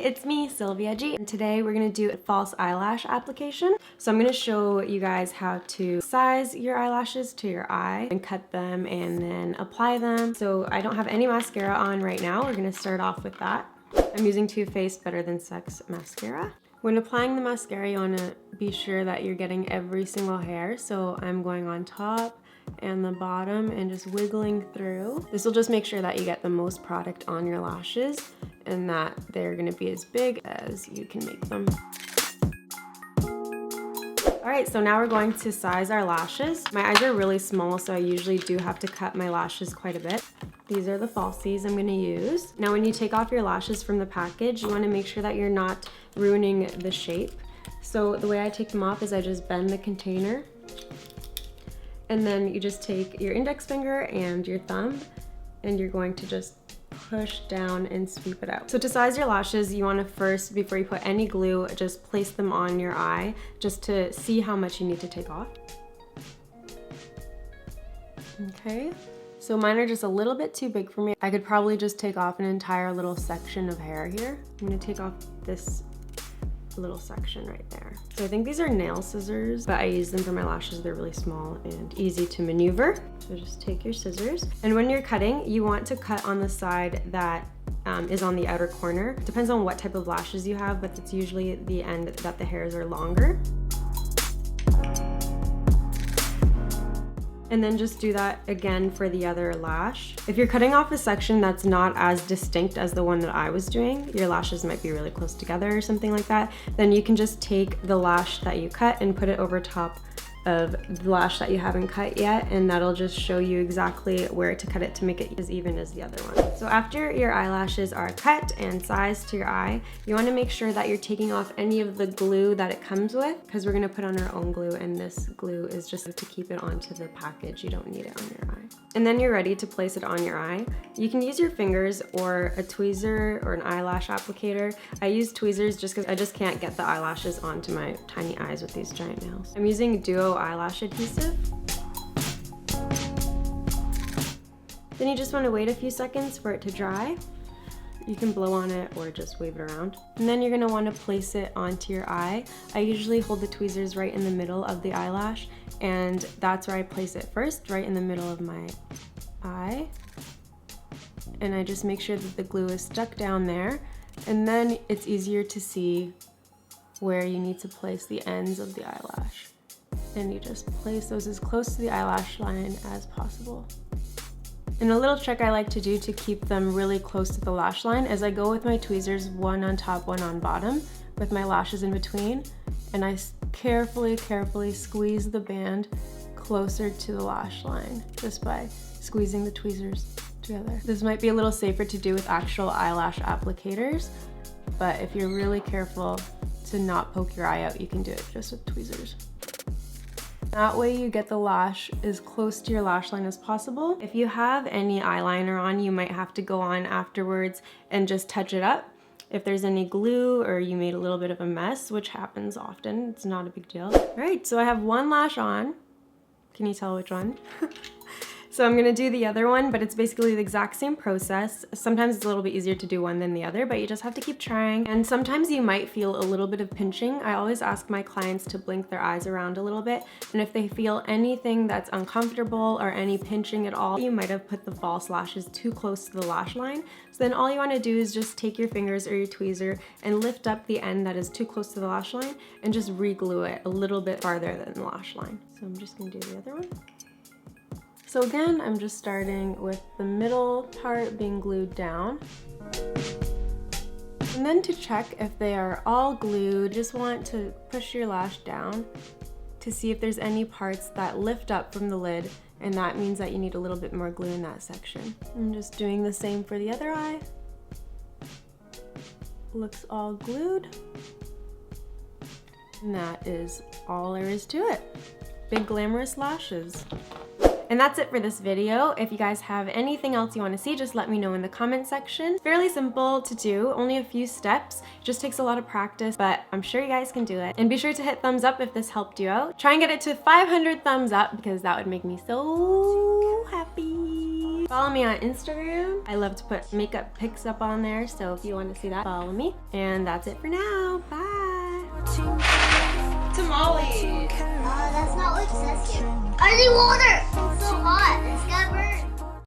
it's me, Sylvia G. And today we're gonna do a false eyelash application. So I'm gonna show you guys how to size your eyelashes to your eye and cut them and then apply them. So I don't have any mascara on right now. We're gonna start off with that. I'm using Too Faced Better Than Sex mascara. When applying the mascara, you wanna be sure that you're getting every single hair. So I'm going on top and the bottom and just wiggling through. This will just make sure that you get the most product on your lashes and that they're gonna be as big as you can make them. All right, so now we're going to size our lashes. My eyes are really small, so I usually do have to cut my lashes quite a bit. These are the falsies I'm gonna use. Now when you take off your lashes from the package, you wanna make sure that you're not ruining the shape. So the way I take them off is I just bend the container, and then you just take your index finger and your thumb and you're going to just push down and sweep it out. So to size your lashes, you want to first, before you put any glue, just place them on your eye just to see how much you need to take off. Okay, so mine are just a little bit too big for me. I could probably just take off an entire little section of hair here. I'm gonna take off this little section right there. So I think these are nail scissors, but I use them for my lashes. They're really small and easy to maneuver. So just take your scissors. And when you're cutting, you want to cut on the side that is on the outer corner. Depends on what type of lashes you have, but it's usually the end that the hairs are longer. And then just do that again for the other lash. If you're cutting off a section that's not as distinct as the one that I was doing, your lashes might be really close together or something like that, then you can just take the lash that you cut and put it over top of the lash that you haven't cut yet, and that'll just show you exactly where to cut it to make it as even as the other one. So after your eyelashes are cut and sized to your eye, you want to make sure that you're taking off any of the glue that it comes with, because we're going to put on our own glue, and this glue is just to keep it onto the package. You don't need it on your eye. And then you're ready to place it on your eye. You can use your fingers or a tweezer or an eyelash applicator. I use tweezers just because I just can't get the eyelashes onto my tiny eyes with these giant nails. I'm using Duo eyelash adhesive. Then you just want to wait a few seconds for it to dry. You can blow on it or just wave it around. And then you're going to want to place it onto your eye. I usually hold the tweezers right in the middle of the eyelash, and that's where I place it first, right in the middle of my eye. And I just make sure that the glue is stuck down there, and then it's easier to see where you need to place the ends of the eyelash. And you just place those as close to the eyelash line as possible. And a little trick I like to do to keep them really close to the lash line is I go with my tweezers, one on top, one on bottom, with my lashes in between, and I carefully squeeze the band closer to the lash line just by squeezing the tweezers together. This might be a little safer to do with actual eyelash applicators, but if you're really careful to not poke your eye out, you can do it just with tweezers. That way you get the lash as close to your lash line as possible. If you have any eyeliner on, you might have to go on afterwards and just touch it up. If there's any glue or you made a little bit of a mess, which happens often, it's not a big deal. All right, so I have one lash on. Can you tell which one? So I'm gonna do the other one, but it's basically the exact same process. Sometimes it's a little bit easier to do one than the other, but you just have to keep trying. And sometimes you might feel a little bit of pinching. I always ask my clients to blink their eyes around a little bit, and if they feel anything that's uncomfortable or any pinching at all, you might have put the false lashes too close to the lash line. So then all you wanna do is just take your fingers or your tweezer and lift up the end that is too close to the lash line and just re-glue it a little bit farther than the lash line. So I'm just gonna do the other one. So again, I'm just starting with the middle part being glued down. And then to check if they are all glued, just want to push your lash down to see if there's any parts that lift up from the lid, and that means that you need a little bit more glue in that section. I'm just doing the same for the other eye. Looks all glued. And that is all there is to it. Big glamorous lashes. And that's it for this video. If you guys have anything else you want to see, just let me know in the comment section. It's fairly simple to do, only a few steps. It just takes a lot of practice, but I'm sure you guys can do it. And be sure to hit thumbs up if this helped you out. Try and get it to 500 thumbs up because that would make me so happy. Follow Follow me on Instagram. I love to put makeup pics up on there, so if you want to see that, follow me. And that's it for now. Bye. Tamales. That's not what it says here. I need water. It's so hot. It's gonna burn.